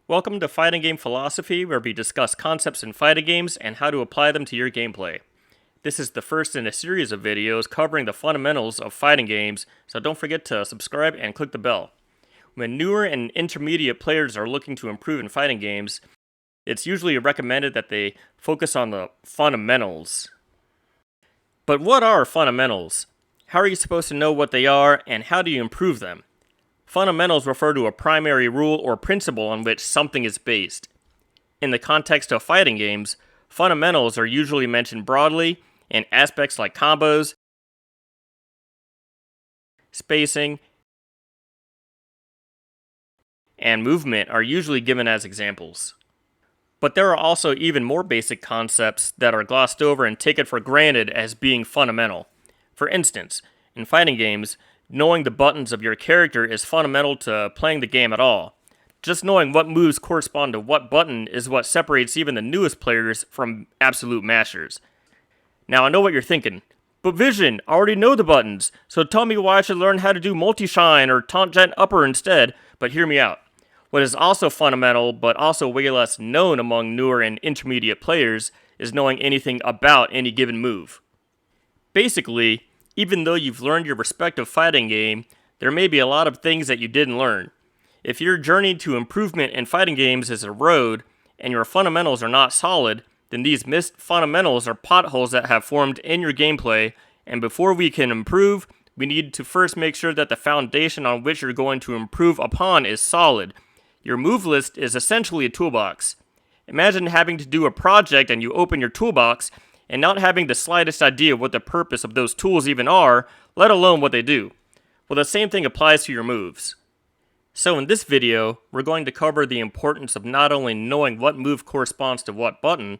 Welcome to Fighting Game Philosophy, where we discuss concepts in fighting games and how to apply them to your gameplay. This is the first in a series of videos covering the fundamentals of fighting games, so don't forget to subscribe and click the bell. When newer and intermediate players are looking to improve in fighting games, it's usually recommended that they focus on the fundamentals. But what are fundamentals? How are you supposed to know what they are, and how do you improve them? Fundamentals refer to a primary rule or principle on which something is based. In the context of fighting games, fundamentals are usually mentioned broadly, and aspects like combos, spacing, and movement are usually given as examples. But there are also even more basic concepts that are glossed over and taken for granted as being fundamental. For instance, in fighting games, knowing the buttons of your character is fundamental to playing the game at all. Just knowing what moves correspond to what button is what separates even the newest players from absolute masters. Now I know what you're thinking, but Vision, I already know the buttons, so tell me why I should learn how to do multi-shine or taunt-gen upper instead, but hear me out. What is also fundamental, but also way less known among newer and intermediate players, is knowing anything about any given move. Basically, even though you've learned your respective fighting game, there may be a lot of things that you didn't learn. If your journey to improvement in fighting games is a road, and your fundamentals are not solid, then these missed fundamentals are potholes that have formed in your gameplay, and before we can improve, we need to first make sure that the foundation on which you're going to improve upon is solid. Your move list is essentially a toolbox. Imagine having to do a project and you open your toolbox, and not having the slightest idea what the purpose of those tools even are, let alone what they do. Well, the same thing applies to your moves. So in this video, we're going to cover the importance of not only knowing what move corresponds to what button,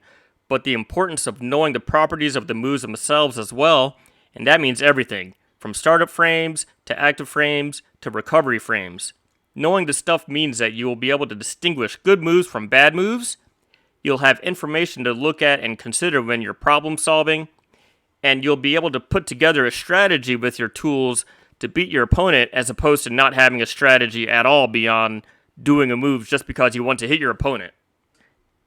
but the importance of knowing the properties of the moves themselves as well, and that means everything, from startup frames, to active frames, to recovery frames. Knowing the stuff means that you will be able to distinguish good moves from bad moves. You'll have information to look at and consider when you're problem solving, and you'll be able to put together a strategy with your tools to beat your opponent as opposed to not having a strategy at all beyond doing a move just because you want to hit your opponent.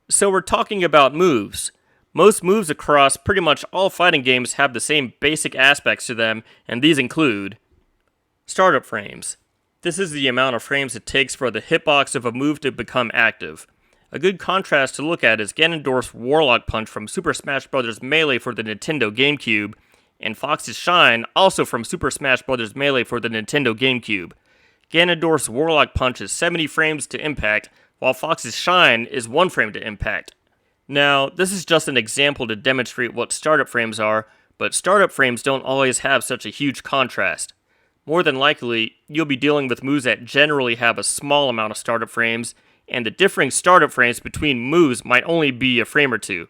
So we're talking about moves. Most moves across pretty much all fighting games have the same basic aspects to them, and these include startup frames. This is the amount of frames it takes for the hitbox of a move to become active. A good contrast to look at is Ganondorf's Warlock Punch from Super Smash Bros. Melee for the Nintendo GameCube, and Fox's Shine, also from Super Smash Bros. Melee for the Nintendo GameCube. Ganondorf's Warlock Punch is 70 frames to impact, while Fox's Shine is 1 frame to impact. Now, this is just an example to demonstrate what startup frames are, but startup frames don't always have such a huge contrast. More than likely, you'll be dealing with moves that generally have a small amount of startup frames, and the differing startup frames between moves might only be a frame or two.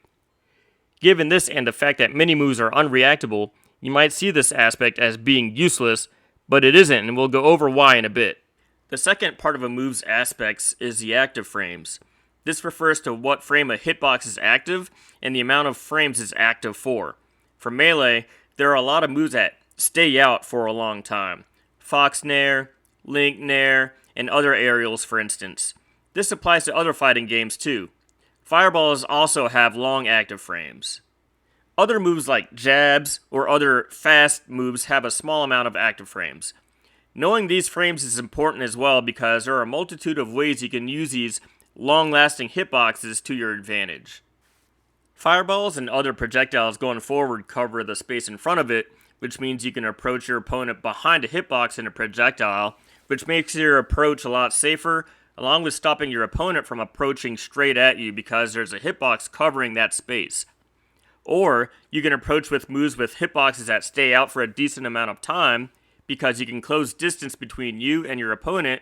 Given this and the fact that many moves are unreactable, you might see this aspect as being useless, but it isn't, and we'll go over why in a bit. The second part of a move's aspects is the active frames. This refers to what frame a hitbox is active, and the amount of frames is active for. For Melee, there are a lot of moves that stay out for a long time. Fox Nair, Link Nair, and other aerials for instance. This applies to other fighting games too. Fireballs also have long active frames. Other moves like jabs or other fast moves have a small amount of active frames. Knowing these frames is important as well because there are a multitude of ways you can use these long-lasting hitboxes to your advantage. Fireballs and other projectiles going forward cover the space in front of it, which means you can approach your opponent behind a hitbox in a projectile, which makes your approach a lot safer, along with stopping your opponent from approaching straight at you because there's a hitbox covering that space. Or, you can approach with moves with hitboxes that stay out for a decent amount of time, because you can close distance between you and your opponent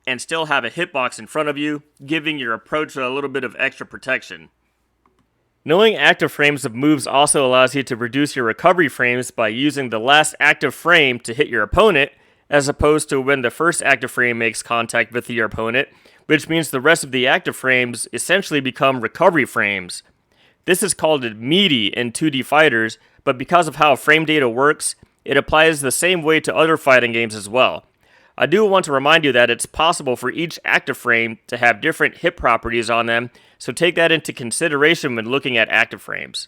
and still have a hitbox in front of you, giving your approach a little bit of extra protection. Knowing active frames of moves also allows you to reduce your recovery frames by using the last active frame to hit your opponent, as opposed to when the first active frame makes contact with your opponent, which means the rest of the active frames essentially become recovery frames. This is called meaty in 2D fighters, but because of how frame data works, it applies the same way to other fighting games as well. I do want to remind you that it's possible for each active frame to have different hit properties on them, so take that into consideration when looking at active frames.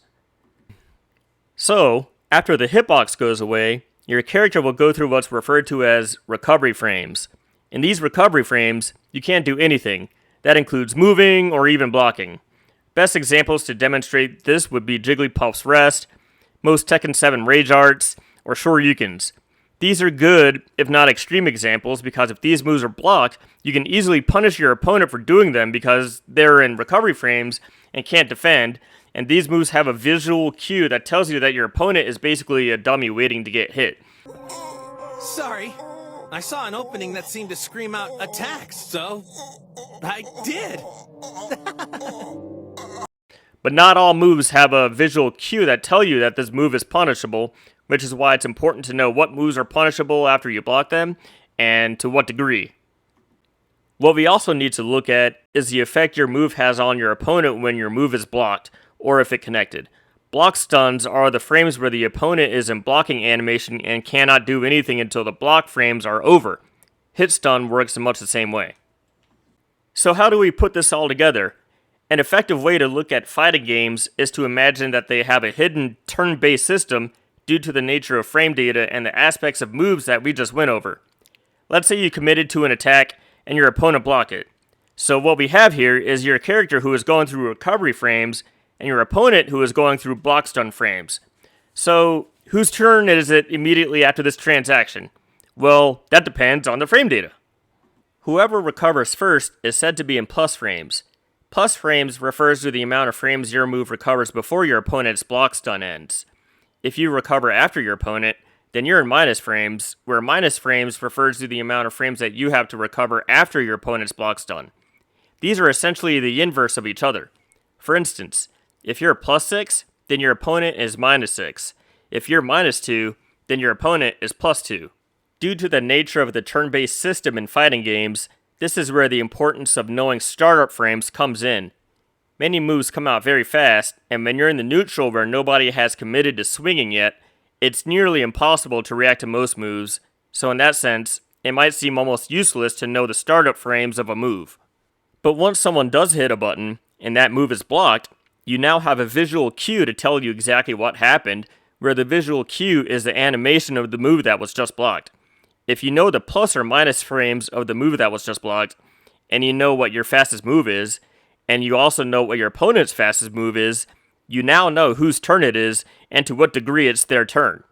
So, after the hitbox goes away, your character will go through what's referred to as recovery frames. In these recovery frames, you can't do anything. That includes moving or even blocking. Best examples to demonstrate this would be Jigglypuff's Rest, most Tekken 7 Rage Arts, or Shoryukens. These are good, if not extreme examples, because if these moves are blocked, you can easily punish your opponent for doing them because they're in recovery frames and can't defend, and these moves have a visual cue that tells you that your opponent is basically a dummy waiting to get hit. Sorry, I saw an opening that seemed to scream out attacks, so I did. But not all moves have a visual cue that tell you that this move is punishable, which is why it's important to know what moves are punishable after you block them, and to what degree. What we also need to look at is the effect your move has on your opponent when your move is blocked, or if it connected. Block stuns are the frames where the opponent is in blocking animation and cannot do anything until the block frames are over. Hit stun works in much the same way. So how do we put this all together? An effective way to look at fighting games is to imagine that they have a hidden turn-based system due to the nature of frame data and the aspects of moves that we just went over. Let's say you committed to an attack and your opponent blocked it. So what we have here is your character who is going through recovery frames and your opponent who is going through block stun frames. So whose turn is it immediately after this transaction? Well, that depends on the frame data. Whoever recovers first is said to be in plus frames. Plus frames refers to the amount of frames your move recovers before your opponent's block stun ends. If you recover after your opponent, then you're in minus frames, where minus frames refers to the amount of frames that you have to recover after your opponent's block stun. These are essentially the inverse of each other. For instance, if you're plus 6, then your opponent is minus 6. If you're minus 2, then your opponent is plus 2. Due to the nature of the turn-based system in fighting games, this is where the importance of knowing startup frames comes in. Many moves come out very fast, and when you're in the neutral where nobody has committed to swinging yet, it's nearly impossible to react to most moves, so in that sense, it might seem almost useless to know the startup frames of a move. But once someone does hit a button, and that move is blocked, you now have a visual cue to tell you exactly what happened, where the visual cue is the animation of the move that was just blocked. If you know the plus or minus frames of the move that was just blocked, and you know what your fastest move is, and you also know what your opponent's fastest move is, you now know whose turn it is and to what degree it's their turn.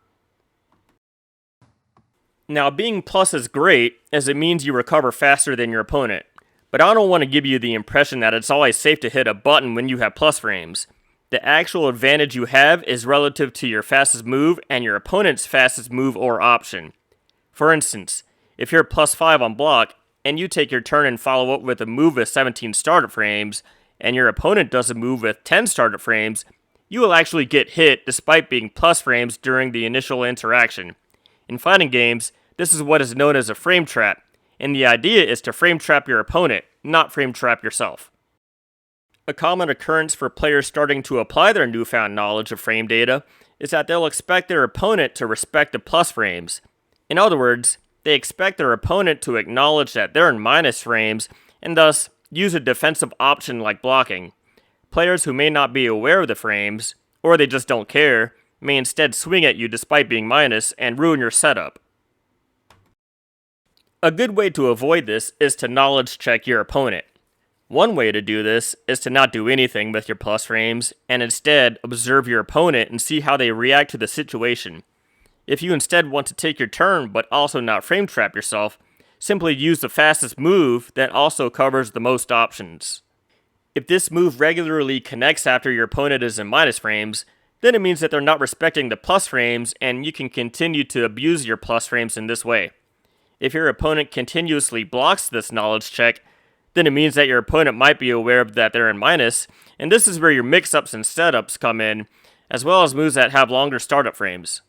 Now, being plus is great, as it means you recover faster than your opponent, but I don't want to give you the impression that it's always safe to hit a button when you have plus frames. The actual advantage you have is relative to your fastest move and your opponent's fastest move or option. For instance, if you're plus 5 on block, and you take your turn and follow up with a move with 17 startup frames, and your opponent does a move with 10 startup frames, you will actually get hit despite being plus frames during the initial interaction. In fighting games, this is what is known as a frame trap, and the idea is to frame trap your opponent, not frame trap yourself. A common occurrence for players starting to apply their newfound knowledge of frame data is that they'll expect their opponent to respect the plus frames. In other words, they expect their opponent to acknowledge that they're in minus frames and thus use a defensive option like blocking. Players who may not be aware of the frames, or they just don't care, may instead swing at you despite being minus and ruin your setup. A good way to avoid this is to knowledge check your opponent. One way to do this is to not do anything with your plus frames and instead observe your opponent and see how they react to the situation. If you instead want to take your turn but also not frame trap yourself, simply use the fastest move that also covers the most options. If this move regularly connects after your opponent is in minus frames, then it means that they're not respecting the plus frames and you can continue to abuse your plus frames in this way. If your opponent continuously blocks this knowledge check, then it means that your opponent might be aware of that they're in minus, and this is where your mix-ups and setups come in, as well as moves that have longer startup frames.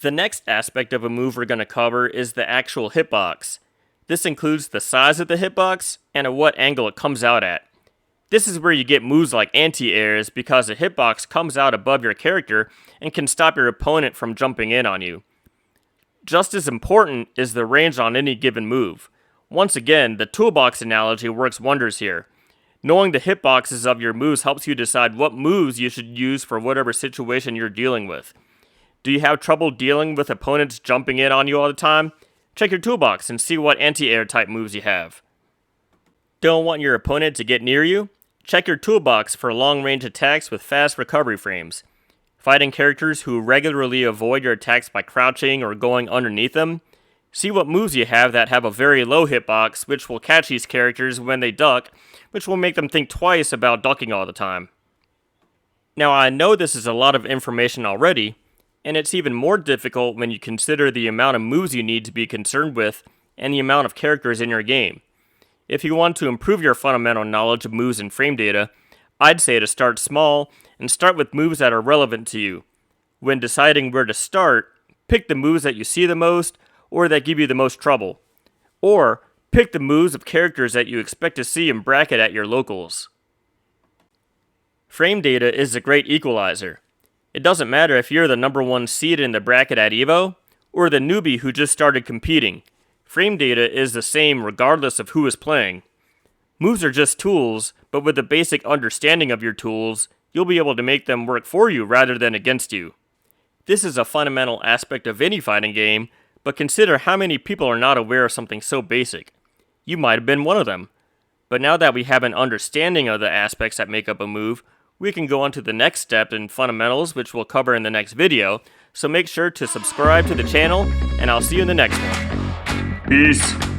The next aspect of a move we're going to cover is the actual hitbox. This includes the size of the hitbox and at what angle it comes out at. This is where you get moves like anti-airs because the hitbox comes out above your character and can stop your opponent from jumping in on you. Just as important is the range on any given move. Once again, the toolbox analogy works wonders here. Knowing the hitboxes of your moves helps you decide what moves you should use for whatever situation you're dealing with. Do you have trouble dealing with opponents jumping in on you all the time? Check your toolbox and see what anti-air type moves you have. Don't want your opponent to get near you? Check your toolbox for long-range attacks with fast recovery frames. Fighting characters who regularly avoid your attacks by crouching or going underneath them? See what moves you have that have a very low hitbox, which will catch these characters when they duck, which will make them think twice about ducking all the time. Now I know this is a lot of information already, and it's even more difficult when you consider the amount of moves you need to be concerned with and the amount of characters in your game. If you want to improve your fundamental knowledge of moves and frame data, I'd say to start small and start with moves that are relevant to you. When deciding where to start, pick the moves that you see the most or that give you the most trouble. Or pick the moves of characters that you expect to see in bracket at your locals. Frame data is a great equalizer. It doesn't matter if you're the number 1 seed in the bracket at EVO or the newbie who just started competing. Frame data is the same regardless of who is playing. Moves are just tools, but with a basic understanding of your tools, you'll be able to make them work for you rather than against you. This is a fundamental aspect of any fighting game, but consider how many people are not aware of something so basic. You might have been one of them. But now that we have an understanding of the aspects that make up a move, we can go on to the next step in fundamentals, which we'll cover in the next video, so make sure to subscribe to the channel, and I'll see you in the next one. Peace.